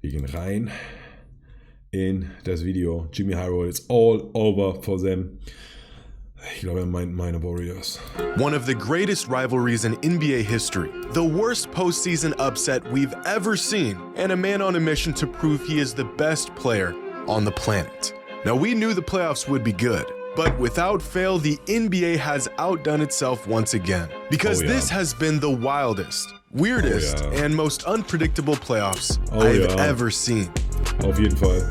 Wir gehen rein in das Video. JxmyHighroller, it's all over for them. Ich glaube, er meint meine Warriors. One of the greatest rivalries in NBA history, the worst postseason upset we've ever seen, and a man on a mission to prove he is the best player on the planet. Now, we knew the playoffs would be good, but without fail, the NBA has outdone itself once again. Because this has been the wildest, weirdest, and most unpredictable playoffs I've ever seen. Auf jeden Fall.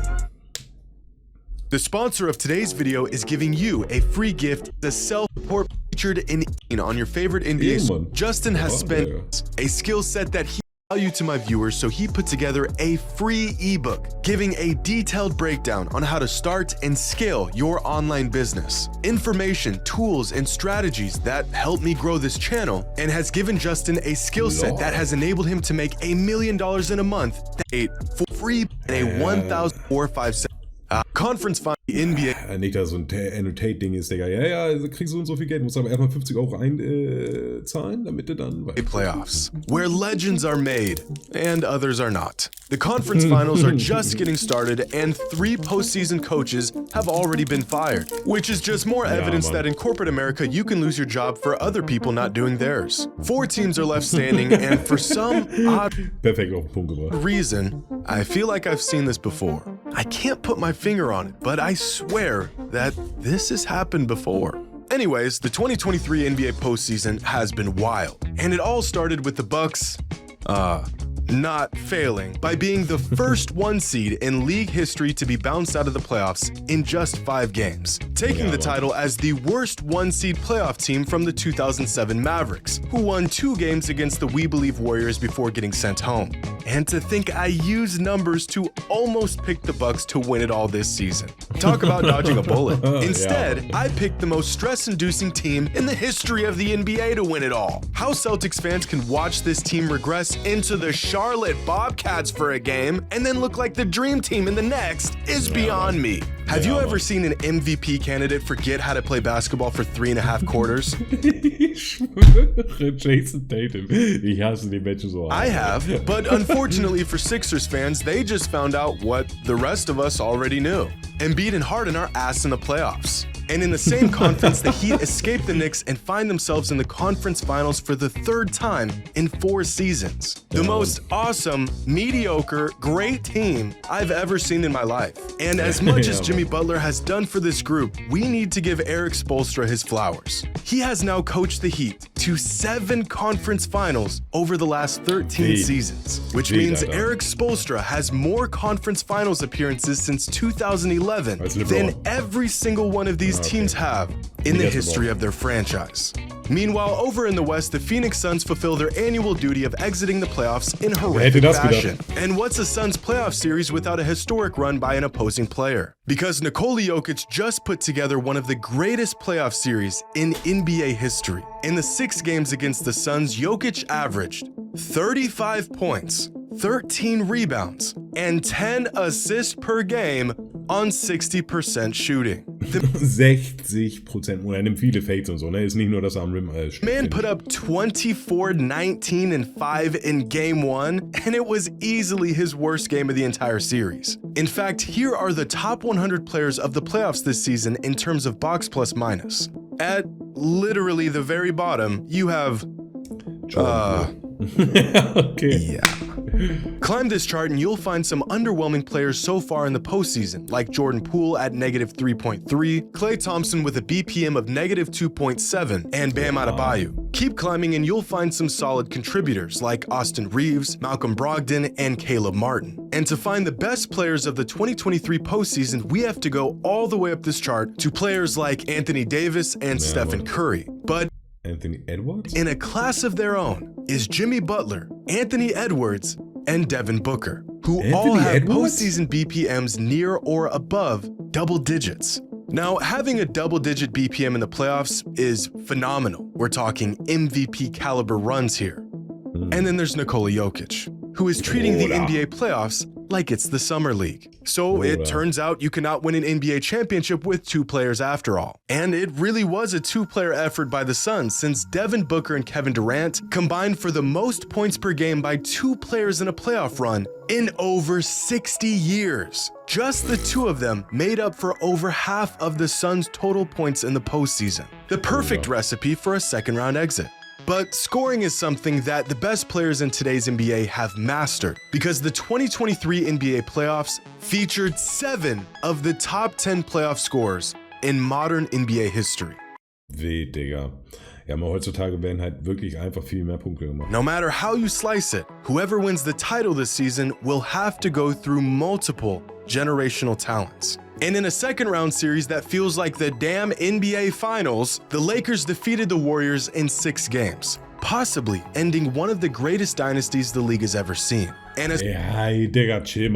The sponsor of today's video is giving you a free gift, the self-report featured in on your favorite NBA song. Justin has spent a skill set that he valued to my viewers, so he put together a free ebook giving a detailed breakdown on how to start and scale your online business. Information, tools, and strategies that helped me grow this channel, and has given Justin a skill set that has enabled him to make $1 million in a month for free and a 1,457 Conference Final NBA. Nicht, dass so ein Annotate-Ding ist, Digga. Ja, also kriegst du so viel Geld, musst aber erstmal 50 Euro einzahlen, damit du dann... Playoffs, where legends are made and others are not. The conference finals are just getting started, and 3 postseason coaches have already been fired, which is just more evidence that in corporate America, you can lose your job for other people not doing theirs. 4 teams are left standing, and for some odd reason, I feel like I've seen this before. I can't put my finger on it, but I swear that this has happened before. Anyways, the 2023 NBA postseason has been wild, and it all started with the Bucks, not failing by being the first 1 seed in league history to be bounced out of the playoffs in just 5 games, taking the title as the worst 1 seed playoff team from the 2007 Mavericks, who won 2 games against the We Believe Warriors before getting sent home. And to think I used numbers to almost pick the Bucks to win it all this season. Talk about dodging a bullet. Instead, I picked the most stress-inducing team in the history of the NBA to win it all. How Celtics fans can watch this team regress into the Charlotte Bobcats for a game and then look like the dream team in the next is beyond me. Have you ever seen an MVP candidate forget how to play basketball for 3.5 quarters? Jason Tatum. Ich hasse die Menschen so. I have, but unfortunately for Sixers fans, they just found out what the rest of us already knew. Embiid and Harden are ass in the playoffs. And in the same conference, the Heat escape the Knicks and find themselves in the conference finals for the 3rd time in 4 seasons. The most awesome, mediocre, great team I've ever seen in my life. And as much as Jimmy Butler has done for this group, we need to give Erik Spoelstra his flowers. He has now coached the Heat to 7 conference finals over the last 13 seasons, which means Erik Spoelstra has more conference finals appearances since 2011 than every single one of these teams have in the history of their franchise. Meanwhile, over in the West, the Phoenix Suns fulfill their annual duty of exiting the playoffs in horrific fashion. And what's a Suns playoff series without a historic run by an opposing player? Because Nikola Jokic just put together one of the greatest playoff series in NBA history. In the 6 games against the Suns, Jokic averaged 35 points, 13 rebounds, and 10 assists per game on 60% shooting. 60%. Und er nimmt viele Fakes und so, ne? Ist nicht nur, dass er am Rim Man put up 24, 19, and 5 in game 1, and it was easily his worst game of the entire series. In fact, here are the top 100 players of the playoffs this season in terms of box plus minus. At literally the very bottom, you have okay. Climb this chart and you'll find some underwhelming players so far in the postseason, like Jordan Poole at -3.3, Klay Thompson with a BPM of -2.7, and Bam Adebayo. Keep climbing and you'll find some solid contributors like Austin Reeves, Malcolm Brogdon, and Caleb Martin. And to find the best players of the 2023 postseason, we have to go all the way up this chart to players like Anthony Davis and Stephen Curry. But Anthony Edwards? In a class of their own is Jimmy Butler, Anthony Edwards, and Devin Booker, who all have postseason BPMs near or above double digits. Now, having a double-digit BPM in the playoffs is phenomenal. We're talking MVP caliber runs here. And then there's Nikola Jokic, who is treating the NBA playoffs like it's the Summer League. So it turns out you cannot win an NBA championship with 2 players after all. And it really was a 2-player effort by the Suns, since Devin Booker and Kevin Durant combined for the most points per game by 2 players in a playoff run in over 60 years. Just the 2 of them made up for over half of the Suns' total points in the postseason. The perfect recipe for a second-round exit. But scoring is something that the best players in today's NBA have mastered, because the 2023 NBA playoffs featured 7 of the top 10 playoff scorers in modern NBA history. Weh, Digga. Ja, aber heutzutage werden halt wirklich einfach viel mehr Punkte gemacht. No matter how you slice it, whoever wins the title this season will have to go through multiple generational talents. And in a second-round series that feels like the damn NBA Finals, the Lakers defeated the Warriors in 6 games, possibly ending one of the greatest dynasties the league has ever seen. And as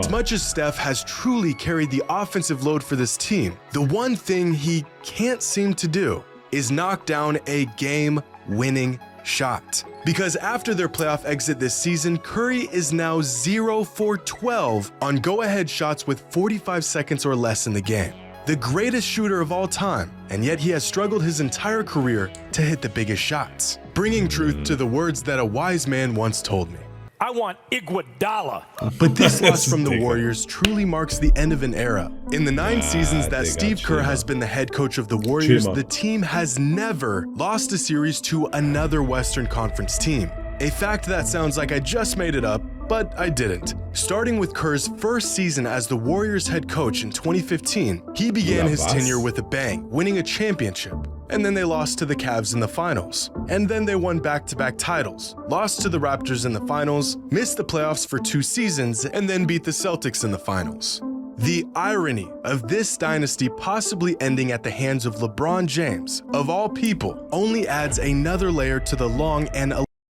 much as Steph has truly carried the offensive load for this team, the one thing he can't seem to do is knock down a game-winning shot. Because after their playoff exit this season, Curry is now 0 for 12 on go-ahead shots with 45 seconds or less in the game. The greatest shooter of all time, and yet he has struggled his entire career to hit the biggest shots. Bringing truth to the words that a wise man once told me. I want Iguodala. But this loss from the Warriors truly marks the end of an era. In the 9 seasons that Steve Kerr has been the head coach of the Warriors, the team has never lost a series to another Western Conference team. A fact that sounds like I just made it up, but I didn't. Starting with Kerr's first season as the Warriors head coach in 2015, he began his tenure with a bang, winning a championship. And then they lost to the Cavs in the finals. And then they won back-to-back titles, lost to the Raptors in the finals, missed the playoffs for 2 seasons, and then beat the Celtics in the finals. The irony of this dynasty possibly ending at the hands of LeBron James, of all people, only adds another layer to the long and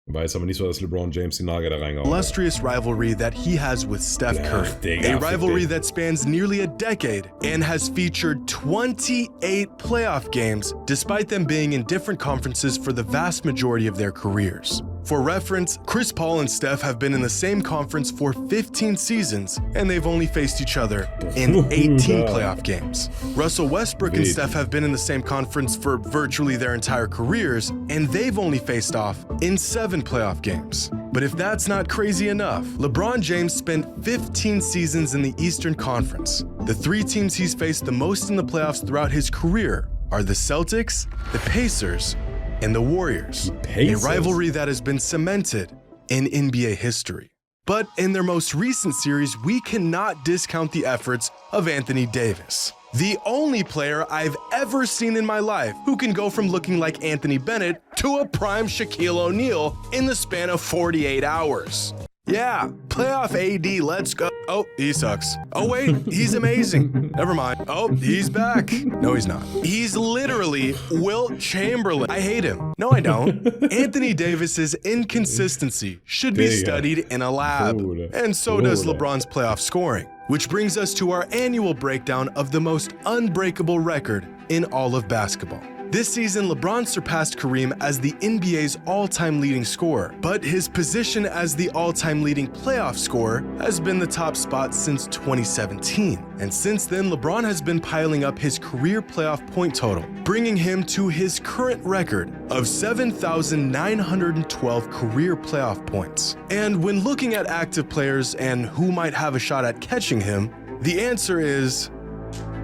Weiß aber nicht so, dass LeBron James die Nagel da reingehauen hat. Illustrious rivalry that he has with Steph Curry. A rivalry that spans nearly a decade and has featured 28 playoff games, despite them being in different conferences for the vast majority of their careers. For reference, Chris Paul and Steph have been in the same conference for 15 seasons, and they've only faced each other in 18 playoff games. Russell Westbrook and Steph have been in the same conference for virtually their entire careers, and they've only faced off in 7 playoff games. But if that's not crazy enough, LeBron James spent 15 seasons in the Eastern Conference. The 3 teams he's faced the most in the playoffs throughout his career are the Celtics, the Pacers, and the Warriors, a rivalry that has been cemented in NBA history. But in their most recent series, we cannot discount the efforts of Anthony Davis, the only player I've ever seen in my life who can go from looking like Anthony Bennett to a prime Shaquille O'Neal in the span of 48 hours. Yeah, playoff AD, let's go. Oh, he sucks. Oh wait, he's amazing. Never mind. Oh, he's back. No, he's not. He's literally Wilt Chamberlain. I hate him. No, I don't. Anthony Davis's inconsistency should be studied in a lab. And so does LeBron's playoff scoring. Which brings us to our annual breakdown of the most unbreakable record in all of basketball. This season, LeBron surpassed Kareem as the NBA's all-time leading scorer, but his position as the all-time leading playoff scorer has been the top spot since 2017. And since then, LeBron has been piling up his career playoff point total, bringing him to his current record of 7,912 career playoff points. And when looking at active players and who might have a shot at catching him, the answer is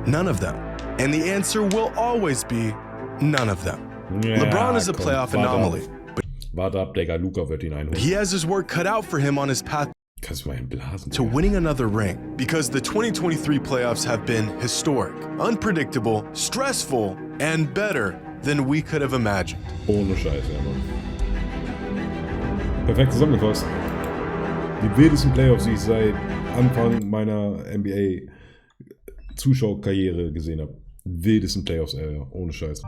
none of them. And the answer will always be none of them. LeBron is a playoff anomaly, but Warte ab, Digga, Luka wird ihn einholen. he has his work cut out for him on his path Kannst du mal blasen? to winning another ring, because the 2023 playoffs have been historic, unpredictable, stressful, and better than we could have imagined. Ohne Scheiße, ja, Mann. Perfekt zusammengefasst. Die wildesten Playoffs, die ich seit Anfang meiner NBA-Zuschauerkarriere gesehen habe. Wildesten Playoffs, ohne Scheiß.